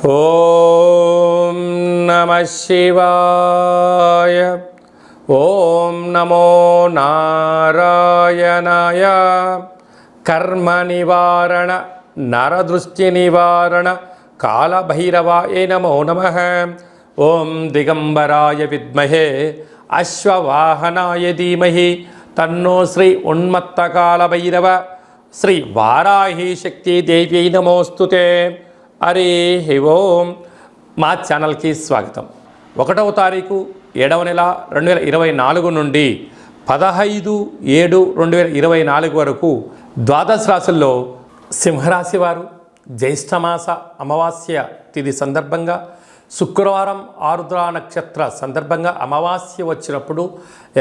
ఓం నమః శివాయ. ఓం నమో నారాయణాయ. కర్మ నివారణ నరదృష్టి నివారణ కాళభైరవాయ నమో నమః. ఓం దిగంబరాయ విద్మహే అశ్వవాహనాయ ధీమహి తన్నో శ్రీ ఉన్మత్త కాళభైరవ శ్రీ వారాహి శక్తి దేవ్యై నమోస్తుతే. హరి ఓం. మా ఛానల్కి స్వాగతం. 1వ తారీఖు 7వ నెల 2024 నుండి 15/7/2024 వరకు ద్వాదశ రాశుల్లో సింహరాశి వారు జ్యేష్ఠమాస అమావాస్య తిథి సందర్భంగా శుక్రవారం ఆరుద్ర నక్షత్ర సందర్భంగా అమావాస్య వచ్చినప్పుడు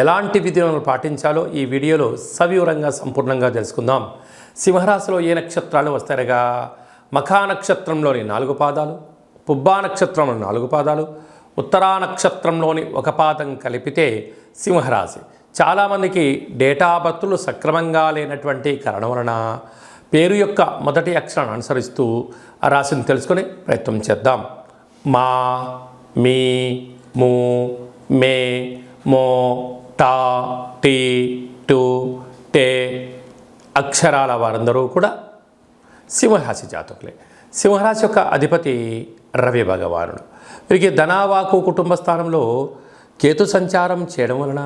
ఎలాంటి విధులను పాటించాలో ఈ వీడియోలో సవివరంగా సంపూర్ణంగా తెలుసుకుందాం. సింహరాశిలో ఏ నక్షత్రాలు వస్తారగా మఖా నక్షత్రంలోని 4 పాదాలు, పుబ్బా నక్షత్రంలోని 4 పాదాలు, ఉత్తరా నక్షత్రంలోని 1 పాదం కలిపితే సింహరాశి. చాలామందికి డేటా బర్త్లు సక్రమంగా లేనటువంటి కారణం వలన పేరు యొక్క మొదటి అక్షరాన్ని అనుసరిస్తూ ఆ రాశిని తెలుసుకునే ప్రయత్నం చేద్దాం. మా, మీ, ము, మే, మో, టా, టీ, టు, టే అక్షరాల వారందరూ కూడా సింహరాశి జాతకులే. సింహరాశి యొక్క అధిపతి రవి భగవానుడు. వీరికి ధనావాకు కుటుంబ స్థానంలో కేతు సంచారం చేయడం వలన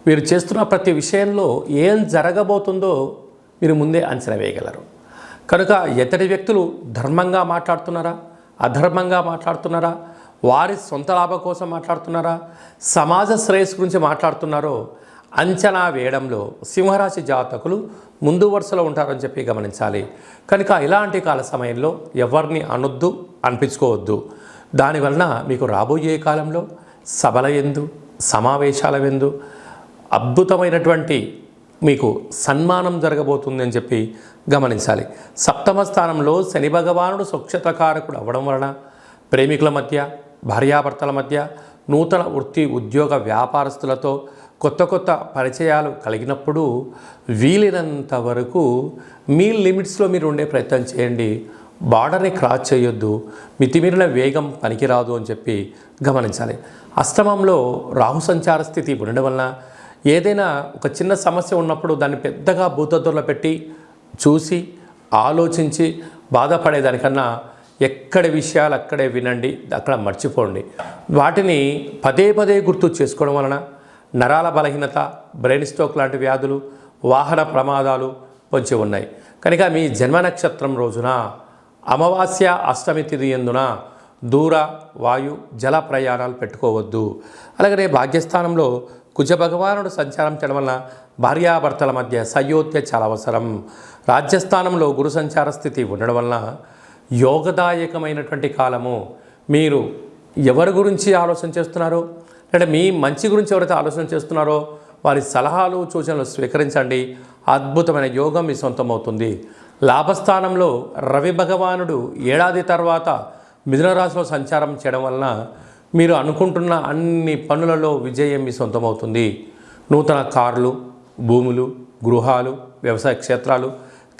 వీరు చేస్తున్న ప్రతి విషయంలో ఏం జరగబోతుందో మీరు ముందే అంచనా వేయగలరు. కనుక ఎత్తటి వ్యక్తులు ధర్మంగా మాట్లాడుతున్నారా, అధర్మంగా మాట్లాడుతున్నారా, వారి సొంత లాభం కోసం మాట్లాడుతున్నారా, సమాజ శ్రేయస్సు గురించి మాట్లాడుతున్నారో అంచనా వేయడంలో సింహరాశి జాతకులు ముందు వరుసలో ఉంటారని చెప్పి గమనించాలి. కనుక ఇలాంటి కాల సమయంలో ఎవరిని అనొద్దు, అనిపించుకోవద్దు. దానివలన మీకు రాబోయే కాలంలో సభల యందు, సమావేశాల యందు అద్భుతమైనటువంటి మీకు సన్మానం జరగబోతుంది అని చెప్పి గమనించాలి. సప్తమ స్థానంలో శని భగవానుడు స్వక్షతకారకుడు అవ్వడం వలన ప్రేమికుల మధ్య, భార్యాభర్తల మధ్య, నూతన వృత్తి ఉద్యోగ వ్యాపారస్తులతో కొత్త పరిచయాలు కలిగినప్పుడు వీలైనంత వరకు మీ లిమిట్స్లో మీరు ఉండే ప్రయత్నం చేయండి. బార్డర్ని క్రాస్ చేయొద్దు. మితిమీరిన వేగం పనికిరాదు అని చెప్పి గమనించాలి. అష్టమంలో రాహు సంచార స్థితి ఉండడం వలన ఏదైనా ఒక చిన్న సమస్య ఉన్నప్పుడు దాన్ని పెద్దగా భూతద్దులో పెట్టి చూసి ఆలోచించి బాధపడేదానికన్నా ఎక్కడి విషయాలు అక్కడే వినండి, అక్కడ మర్చిపోండి. వాటిని పదే గుర్తు చేసుకోవడం వలన నరాల బలహీనత, బ్రెయిన్ స్ట్రోక్ లాంటి వ్యాధులు, వాహన ప్రమాదాలు పొంచి ఉన్నాయి. కనుక మీ జన్మ నక్షత్రం రోజున అమావాస్య అష్టమి తిథి యందున దూర, వాయు, జల ప్రయాణాలు పెట్టుకోవద్దు. అలాగనే భాగ్యస్థానంలో కుజ భగవానుడు సంచారం చేయడం వలన భార్యాభర్తల మధ్య సయోధ్య చాలా అవసరం. రాజ్యస్థానంలో గురు సంచార స్థితి ఉండడం వలన యోగదాయకమైనటువంటి కాలము. మీరు ఎవరి గురించి ఆలోచన చేస్తున్నారో, అంటే మీ మంచి గురించి ఎవరైతే ఆలోచన చేస్తున్నారో వారి సలహాలు, సూచనలు స్వీకరించండి. అద్భుతమైన యోగం మీ సొంతమవుతుంది. లాభస్థానంలో రవి భగవానుడు ఏడాది తర్వాత మిథున రాశిలో సంచారం చేయడం వలన మీరు అనుకుంటున్న అన్ని పనులలో విజయం మీ సొంతమవుతుంది. నూతన కార్లు, భూములు, గృహాలు, వ్యవసాయ క్షేత్రాలు,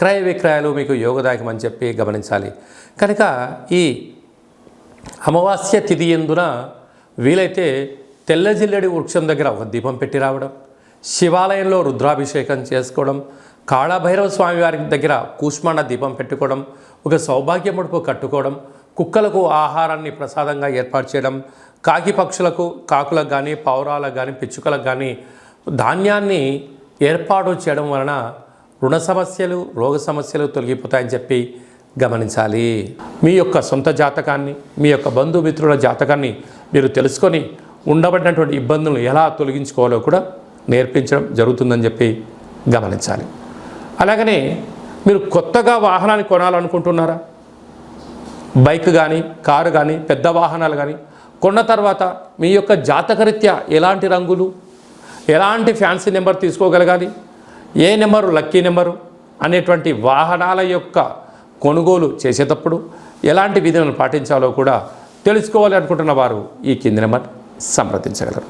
క్రయ విక్రయాలు మీకు యోగదాయకం అని చెప్పి గమనించాలి. కనుక ఈ అమావాస్య తిథి యందున వీలైతే తెల్ల జిల్లెడి వృక్షం దగ్గర ఒక దీపం పెట్టి రావడం, శివాలయంలో రుద్రాభిషేకం చేసుకోవడం, కాళభైరవ స్వామి వారి దగ్గర కూష్మాండ దీపం పెట్టుకోవడం, ఒక సౌభాగ్య ముడుపు కట్టుకోవడం, కుక్కలకు ఆహారాన్ని ప్రసాదంగా ఏర్పాటు చేయడం, కాకి పక్షులకు, కాకులకు కానీ, పావురాలకు కానీ, పిచ్చుకలకు కానీ ధాన్యాన్ని ఏర్పాటు చేయడం వలన రుణ సమస్యలు, రోగ సమస్యలు తొలగిపోతాయని చెప్పి గమనించాలి. మీ యొక్క సొంత జాతకాన్ని, మీ యొక్క బంధుమిత్రుల జాతకాన్ని మీరు తెలుసుకొని ఉండబడినటువంటి ఇబ్బందులను ఎలా తొలగించుకోవాలో కూడా నేర్పించడం జరుగుతుందని చెప్పి గమనించాలి. అలాగనే మీరు కొత్తగా వాహనాన్ని కొనాలనుకుంటున్నారా? బైక్ కానీ, కారు కానీ, పెద్ద వాహనాలు కానీ కొన్న తర్వాత మీ యొక్క జాతకరీత్యా ఎలాంటి రంగులు, ఎలాంటి ఫ్యాన్సీ నెంబర్ తీసుకోగలగాలి, ఏ నెంబరు లక్కీ నెంబరు అనేటువంటి వాహనాల యొక్క కొనుగోలు చేసేటప్పుడు ఎలాంటి విధులను పాటించాలో కూడా తెలుసుకోవాలి అనుకుంటున్న వారు ఈ కింది నెంబర్ సంప్రదించగలరు.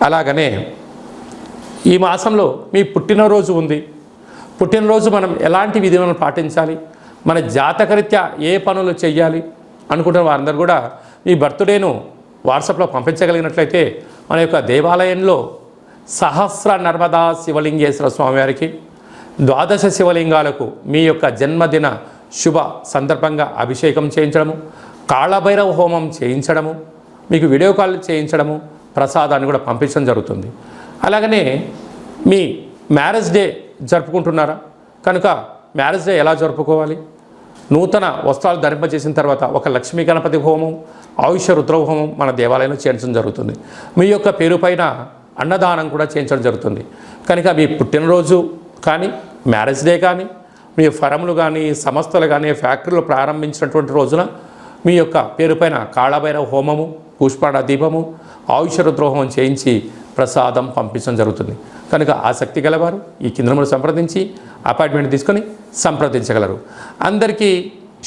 అలాగనే ఈ మాసంలో మీ పుట్టినరోజు ఉంది. పుట్టినరోజు మనం ఎలాంటి విధులను పాటించాలి, మన జాతకరీత్యా ఏ పనులు చేయాలి, అనుకుంటున్న వారందరూ కూడా మీ బర్త్డేను వాట్సాప్లో పంపించగలిగినట్లయితే మన యొక్క దేవాలయంలో సహస్ర నర్మదా శివలింగేశ్వర స్వామివారికి 12 శివలింగాలకు మీ యొక్క జన్మదిన శుభ సందర్భంగా అభిషేకం చేయించడము, కాళభైరవ హోమం చేయించడము, మీకు వీడియో కాల్ చేయించడము, ప్రసాదాన్ని కూడా పంపించడం జరుగుతుంది. అలాగనే మీ మ్యారేజ్ డే జరుపుకుంటున్నారా కనుక మ్యారేజ్ డే ఎలా జరుపుకోవాలి, నూతన వస్త్రాలు ధరింపజేసిన తర్వాత ఒక లక్ష్మీ గణపతి హోమం, ఆయుష రుద్ర హోమం మన దేవాలయంలో చేయించడం జరుగుతుంది. మీ యొక్క పేరు పైన అన్నదానం కూడా చేయించడం జరుగుతుంది. కనుక మీ పుట్టినరోజు కానీ, మ్యారేజ్ డే కానీ, మీ ఫరములు కానీ, సంస్థలు కానీ, ఫ్యాక్టరీలు ప్రారంభించినటువంటి రోజున మీ యొక్క పేరు పైన కాళభైరవ హోమము, పుష్పాడ దీపము, ఆయుష రుద్ర హోమం చేయించి ప్రసాదం పంపించడం జరుగుతుంది. కనుక ఆసక్తి గలవారు ఈ కేంద్రంలో సంప్రదించి అపాయింట్మెంట్ తీసుకొని సంప్రదించగలరు. అందరికీ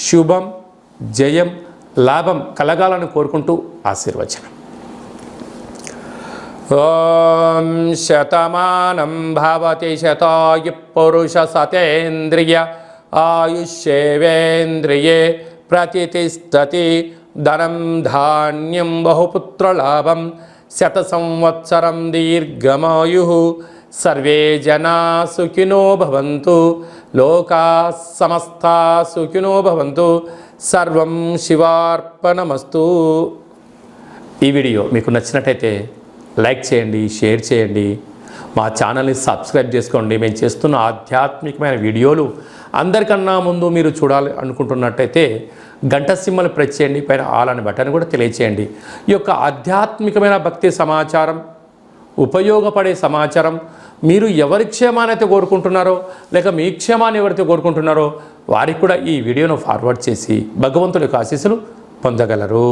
శుభం, జయం, లాభం కలగాలని కోరుకుంటూ ఆశీర్వచనం. ఓం శతమానం భవతి శతాయు పురుష సతేంద్రియ ఆయుష్యేవేంద్రియే ప్రతిష్టతి ధనం ధాన్యం బహుపుత్రలాభం శత సంవత్సరం దీర్ఘమాయు సర్వే జనా సుఖినో భవంతు లోకా సమస్తా సుఖినో భవంతు సర్వం శివార్పణమస్తు. ఈ వీడియో మీకు నచ్చినట్టయితే లైక్ చేయండి, షేర్ చేయండి, మా ఛానల్ని సబ్స్క్రైబ్ చేసుకోండి. మేము చేస్తున్న ఆధ్యాత్మికమైన వీడియోలు అందరికన్నా ముందు మీరు చూడాలి అనుకుంటున్నట్టయితే గంట సింబల్ ప్రెస్ చేయండి, పైన ఆల్ అనే బటన్ కూడా తెలియచేయండి. ఈ యొక్క ఆధ్యాత్మికమైన భక్తి సమాచారం, ఉపయోగపడే సమాచారం మీరు ఎవరి క్షేమాన్ని అయితే కోరుకుంటున్నారో లేక మీ క్షేమాన్ని ఎవరైతే కోరుకుంటున్నారో వారికి కూడా ఈ వీడియోను ఫార్వర్డ్ చేసి భగవంతుడి యొక్క ఆశీస్సులు పొందగలరు.